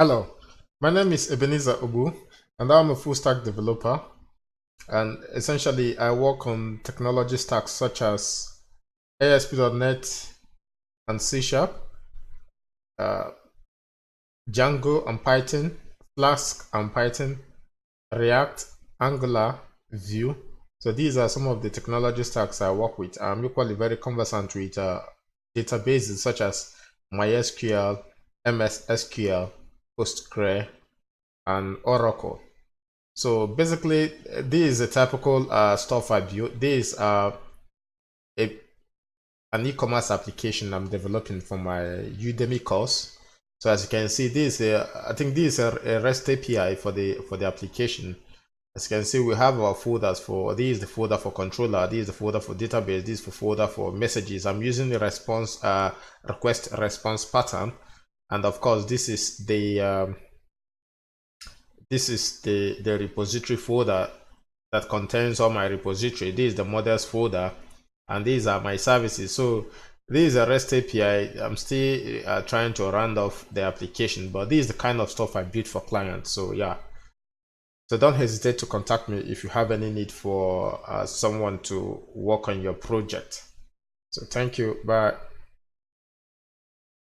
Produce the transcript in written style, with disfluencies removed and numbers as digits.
Hello, my name is Ebenezer Obu, and I'm a full stack developer. And essentially, I work on technology stacks such as ASP.NET and C Sharp, uh, Django and Python, Flask and Python, React, Angular, Vue. So these are some of the technology stacks I work with. I'm equally very conversant with databases such as MySQL, MS SQL, Postgre, and Oracle. So basically, this is a typical stuff I built. This is a, an e-commerce application I'm developing for my Udemy course. So as you can see, I think this is a REST API for the application. As you can see, we have our folders for this is the folder for controller, this is the folder for database, this is the folder for messages. I'm using the response request response pattern, and of course, this is the repository folder that contains all my repository. This is the models folder, and these are my services. So this is a REST API. I'm still trying to round off the application, but this is the kind of stuff I build for clients. So yeah, so don't hesitate to contact me if you have any need for someone to work on your project. So thank you. Bye.